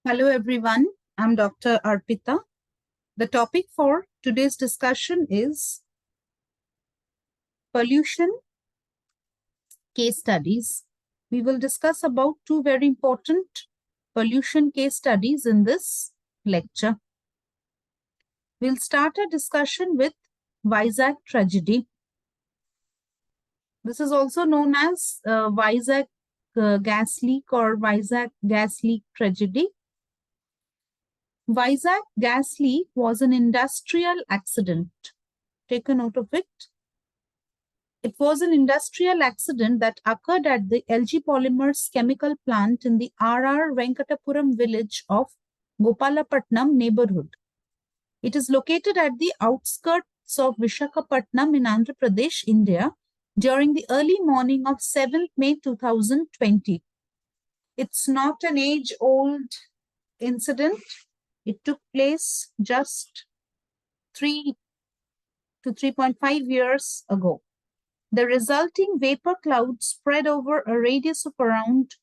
Hello everyone, I'm Dr. Arpita. The topic for today's discussion is pollution case studies. We will discuss about two very important pollution case studies in this lecture. We'll start our discussion with Vizag tragedy. This is also known as Vizag gas leak or Vizag gas leak tragedy. Vizag gas leak was an industrial accident. Take a note of it. It was an industrial accident that occurred at the LG Polymers chemical plant in the R.R. Venkatapuram village of Gopalapatnam neighborhood. It is located at the outskirts of Visakhapatnam in Andhra Pradesh, India, during the early morning of 7th May 2020. It's not an age-old incident. It took place just 3 to 3.5 years ago. The resulting vapor cloud spread over a radius of around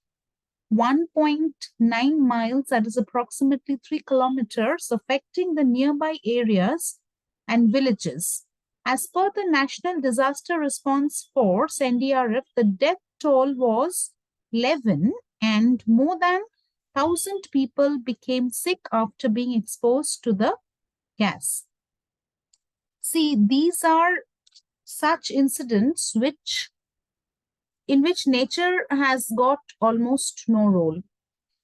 1.9 miles, that is approximately 3 kilometers, affecting the nearby areas and villages. As per the National Disaster Response Force, NDRF, the death toll was 11 and more than 1,000 people became sick after being exposed to the gas. See, these are such incidents in which nature has got almost no role.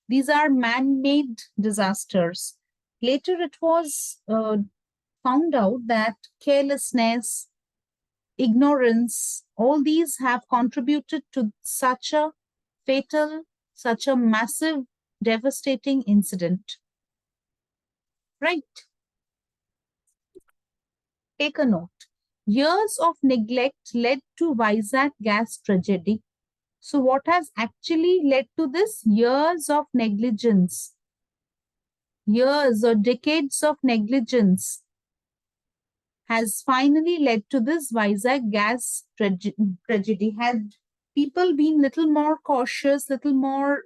These are man-made disasters. Later it was found out that carelessness, ignorance, all these have contributed to such a fatal, such a massive, devastating incident. Right? Take a note. Years of neglect led to Vizag gas tragedy. So what has actually led to this? Years of negligence. Years or decades of negligence has finally led to this Vizag gas tragedy. Had people been little more cautious, little more,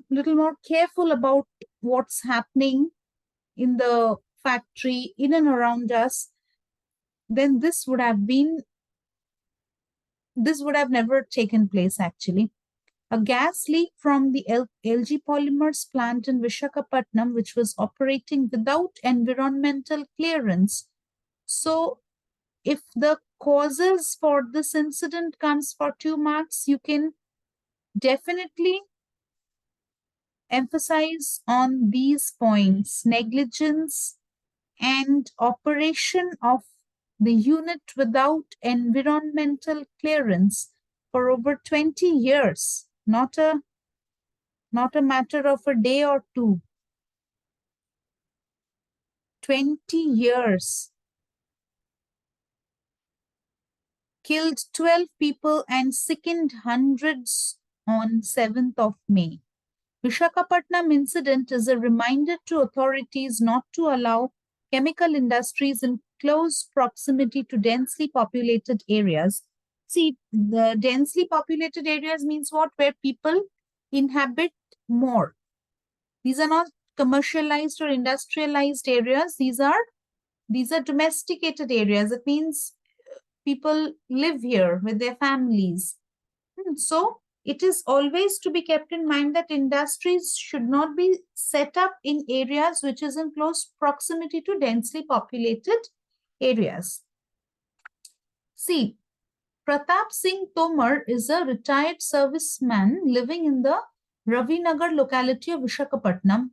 little more careful about what's happening in the factory, in and around us, then this would have never taken place actually. A gas leak from the LG Polymers plant in Visakhapatnam, which was operating without environmental clearance. So if the causes for this incident comes for 2 marks, you can definitely emphasize on these points: negligence and operation of the unit without environmental clearance for over 20 years, not a matter of a day or two. 20 years. Killed 12 people and sickened hundreds on 7th of May. Visakhapatnam incident is a reminder to authorities not to allow chemical industries in close proximity to densely populated areas. See, the densely populated areas means what? Where people inhabit more. These are not commercialized or industrialized areas. These are domesticated areas. It means people live here with their families. So it is always to be kept in mind that industries should not be set up in areas which is in close proximity to densely populated areas. See, Pratap Singh Tomar is a retired serviceman living in the Ravinagar locality of Visakhapatnam.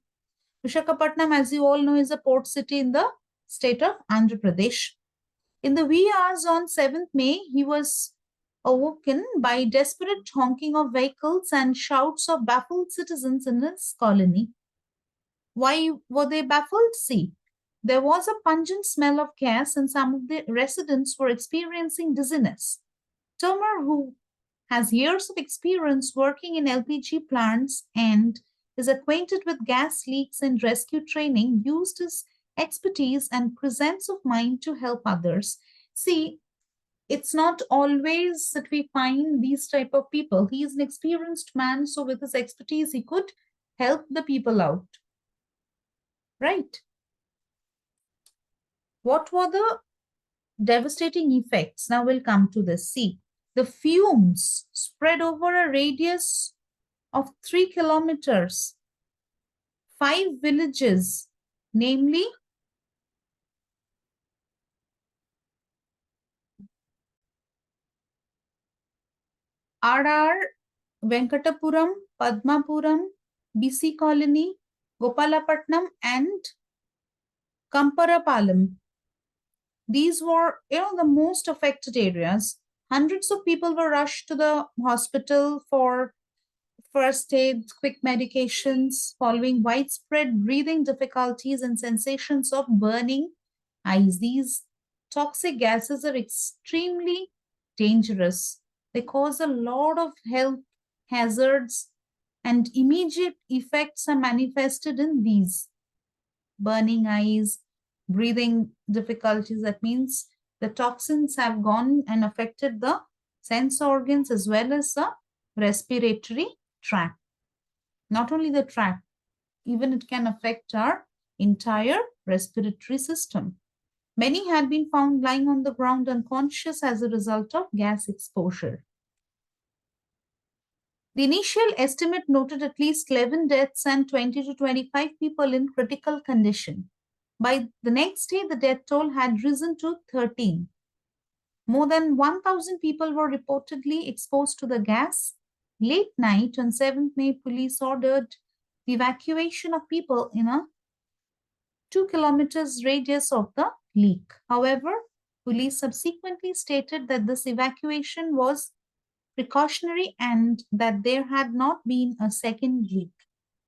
Visakhapatnam, as you all know, is a port city in the state of Andhra Pradesh. In the wee hours on 7th May, he was awoken by desperate honking of vehicles and shouts of baffled citizens in his colony. Why were they baffled? See, there was a pungent smell of gas and some of the residents were experiencing dizziness. Tomar, who has years of experience working in LPG plants and is acquainted with gas leaks and rescue training, used his expertise and presence of mind to help others. See, It's not always that we find these type of people. He is an experienced man, so with his expertise, he could help the people out, right? What were the devastating effects? Now we'll come to this. See, the fumes spread over a radius of 3 kilometers, 5 villages, namely RR, Venkatapuram, Padmapuram, BC Colony, Gopalapatnam, and Kamparapalam. These were, the most affected areas. Hundreds of people were rushed to the hospital for first aid, quick medications, following widespread breathing difficulties and sensations of burning eyes. These toxic gases are extremely dangerous. They cause a lot of health hazards, and immediate effects are manifested in these burning eyes, breathing difficulties. That means the toxins have gone and affected the sense organs as well as the respiratory tract. Not only the tract, even it can affect our entire respiratory system. Many had been found lying on the ground unconscious as a result of gas exposure. The initial estimate noted at least 11 deaths and 20 to 25 people in critical condition. By the next day, the death toll had risen to 13. More than 1,000 people were reportedly exposed to the gas. Late night on 7th May, police ordered the evacuation of people in a 2 kilometers radius of the leak. However, police subsequently stated that this evacuation was precautionary and that there had not been a second leak.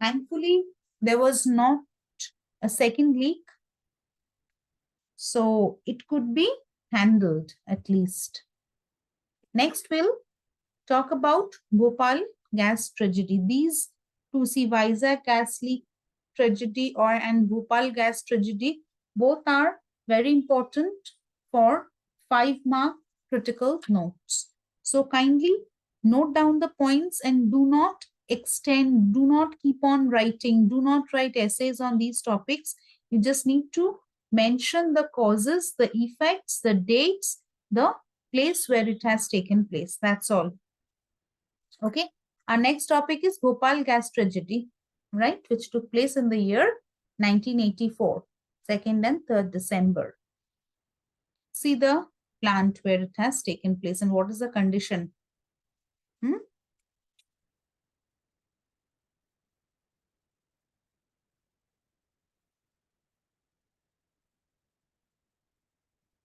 Thankfully, there was not a second leak, so it could be handled at least. Next, we'll talk about Bhopal gas tragedy. These two, see, Vizag gas leak tragedy and Bhopal gas tragedy, both are very important for 5-mark critical notes. So kindly note down the points and do not extend, do not keep on writing, do not write essays on these topics. You just need to mention the causes, the effects, the dates, the place where it has taken place. That's all. Okay. Our next topic is Bhopal gas tragedy, right, which took place in the year 1984, 2nd and 3rd December. See the plant where it has taken place and what is the condition.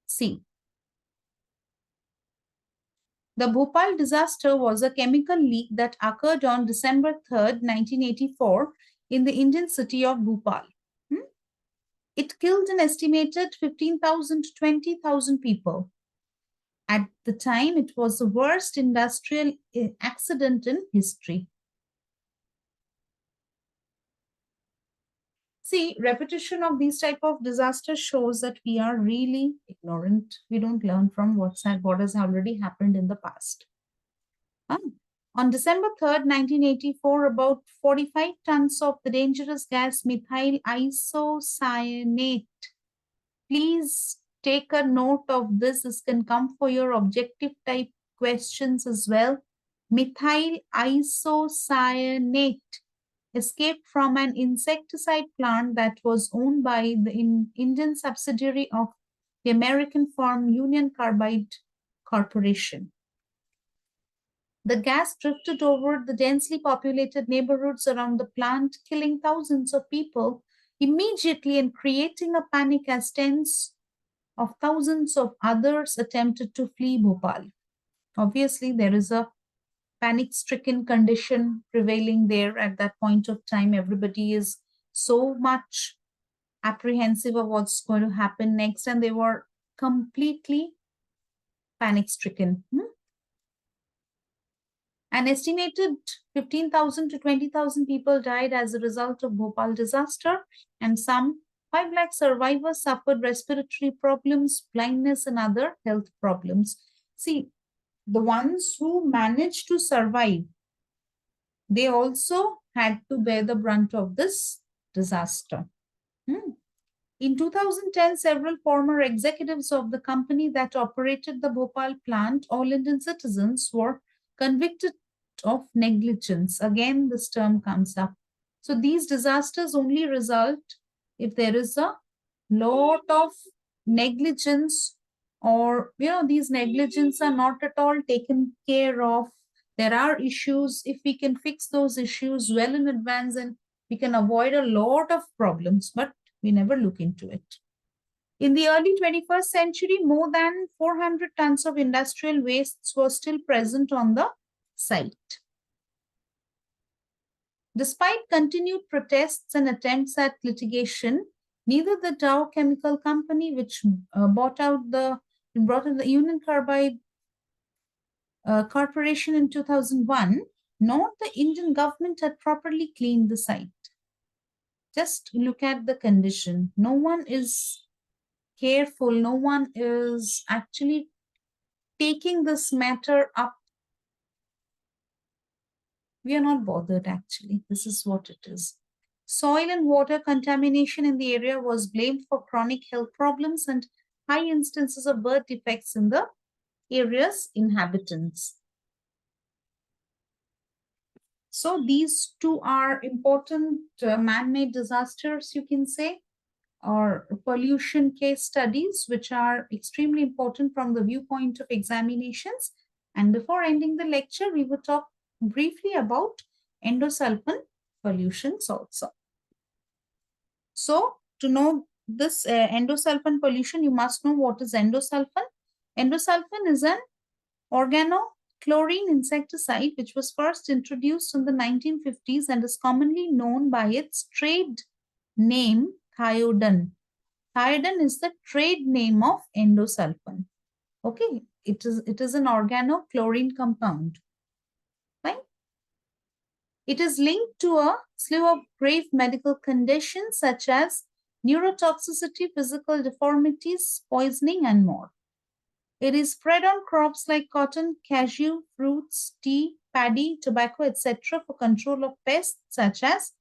See, the Bhopal disaster was a chemical leak that occurred on December 3rd, 1984 in the Indian city of Bhopal. It killed an estimated 15,000 to 20,000 people. At the time, it was the worst industrial accident in history. See, repetition of these type of disasters shows that we are really ignorant. We don't learn from what has already happened in the past. On December 3rd, 1984, about 45 tons of the dangerous gas methyl isocyanate. Please take a note of this. This can come for your objective type questions as well. Methyl isocyanate escaped from an insecticide plant that was owned by the Indian subsidiary of the American firm Union Carbide Corporation. The gas drifted over the densely populated neighborhoods around the plant, killing thousands of people immediately and creating a panic as tens of thousands of others attempted to flee Bhopal. Obviously, there is a panic-stricken condition prevailing there at that point of time. Everybody is so much apprehensive of what's going to happen next, and they were completely panic-stricken. An estimated 15,000 to 20,000 people died as a result of Bhopal disaster, and some 5 lakh survivors suffered respiratory problems, blindness, and other health problems. See, the ones who managed to survive, they also had to bear the brunt of this disaster. Hmm. In 2010, several former executives of the company that operated the Bhopal plant, all Indian citizens, were convicted of negligence. Again, this term comes up. So these disasters only result if there is a lot of negligence, or these negligence are not at all taken care of. There are issues. If we can fix those issues well in advance, and we can avoid a lot of problems, but we never look into it. In the early 21st century, more than 400 tons of industrial wastes were still present on the site. Despite continued protests and attempts at litigation, neither the Dow Chemical Company, which brought in the Union Carbide Corporation in 2001, nor the Indian government had properly cleaned the site. Just look at the condition. No one is careful. No one is actually taking this matter up. We are not bothered, actually. This is what it is. Soil and water contamination in the area was blamed for chronic health problems and high instances of birth defects in the area's inhabitants. So these two are important man-made disasters, you can say, or pollution case studies, which are extremely important from the viewpoint of examinations. And before ending the lecture, we will talk briefly about endosulfan pollutions also. So to know this endosulfan pollution, you must know what is endosulfan. Endosulfan is an organochlorine insecticide which was first introduced in the 1950s and is commonly known by its trade name thiodin. Thiodin is the trade name of endosulfan. Okay, it is an organochlorine compound. Right? It is linked to a slew of grave medical conditions such as neurotoxicity, physical deformities, poisoning, and more. It is spread on crops like cotton, cashew, fruits, tea, paddy, tobacco, etc. for control of pests such as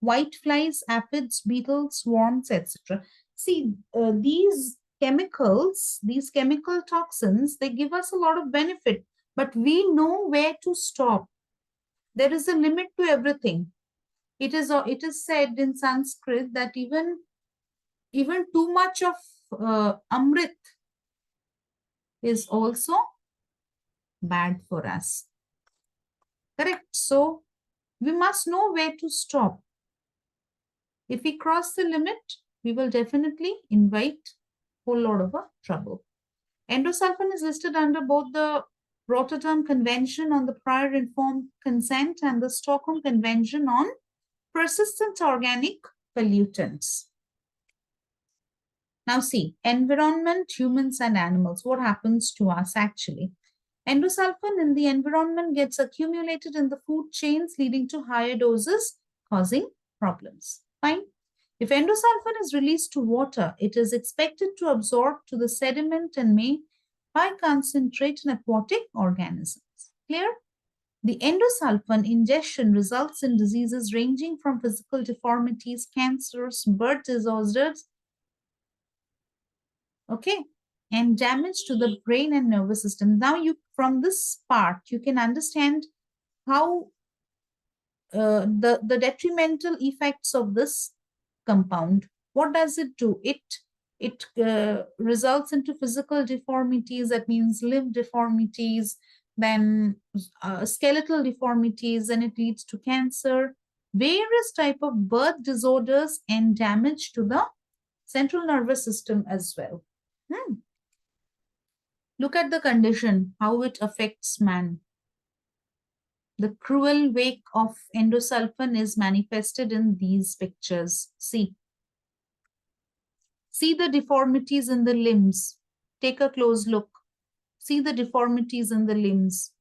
whiteflies, aphids, beetles, worms, etc. See, these chemicals, these chemical toxins, they give us a lot of benefit, but we know where to stop. There is a limit to everything. It is said in Sanskrit that even too much of amrit is also bad for us. Correct? So we must know where to stop. If we cross the limit, we will definitely invite a whole lot of trouble. Endosulfan is listed under both the Rotterdam Convention on the Prior Informed Consent and the Stockholm Convention on Persistent Organic Pollutants. Now see, environment, humans and animals. What happens to us actually? Endosulfan in the environment gets accumulated in the food chains, leading to higher doses, causing problems. Fine. If endosulfan is released to water, it is expected to absorb to the sediment and may high concentrate in aquatic organisms. Clear? The endosulfan ingestion results in diseases ranging from physical deformities, cancers, birth disorders, okay, and damage to the brain and nervous system. Now, from this part, you can understand how the detrimental effects of this compound. What does it do? It results into physical deformities, that means limb deformities, then skeletal deformities, and it leads to cancer, various type of birth disorders, and damage to the central nervous system as well. Look at the condition, how it affects man. The cruel wake of endosulfan is manifested in these pictures. See the deformities in the limbs. Take a close look. See the deformities in the limbs.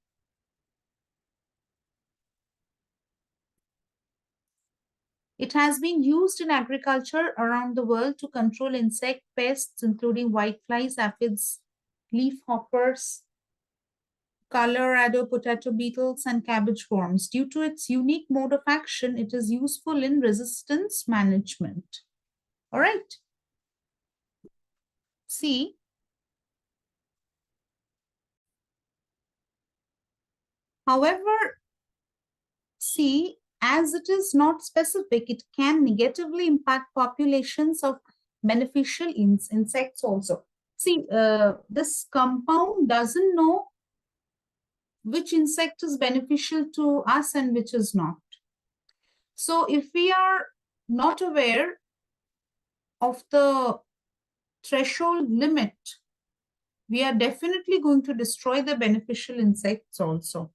It has been used in agriculture around the world to control insect pests, including whiteflies, aphids, leaf hoppers, Colorado potato beetles and cabbage worms. Due to its unique mode of action, it is useful in resistance management. All right. See, however, see, as it is not specific, it can negatively impact populations of beneficial insects also. See, this compound doesn't know which insect is beneficial to us and which is not. So if we are not aware of the threshold limit, we are definitely going to destroy the beneficial insects also.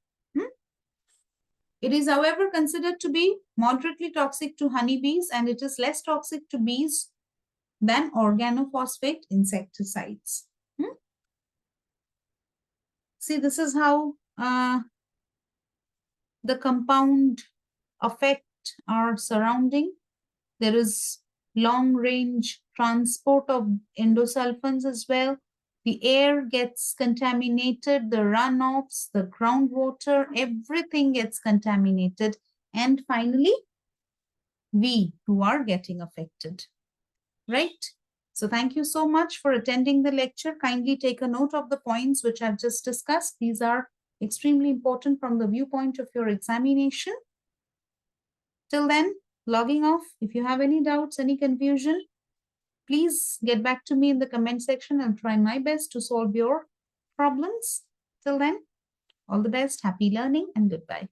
It is, however, considered to be moderately toxic to honeybees, and it is less toxic to bees than organophosphate insecticides. See, this is how the compound affect our surrounding. There is long range transport of endosulfans as well. The air gets contaminated, the runoffs, the groundwater, everything gets contaminated. And finally, we who are getting affected, right? So thank you so much for attending the lecture. Kindly take a note of the points which I've just discussed. These are extremely important from the viewpoint of your examination. Till then, logging off. If you have any doubts, any confusion, please get back to me in the comment section. I'll try my best to solve your problems. Till then, all the best, happy learning, and goodbye.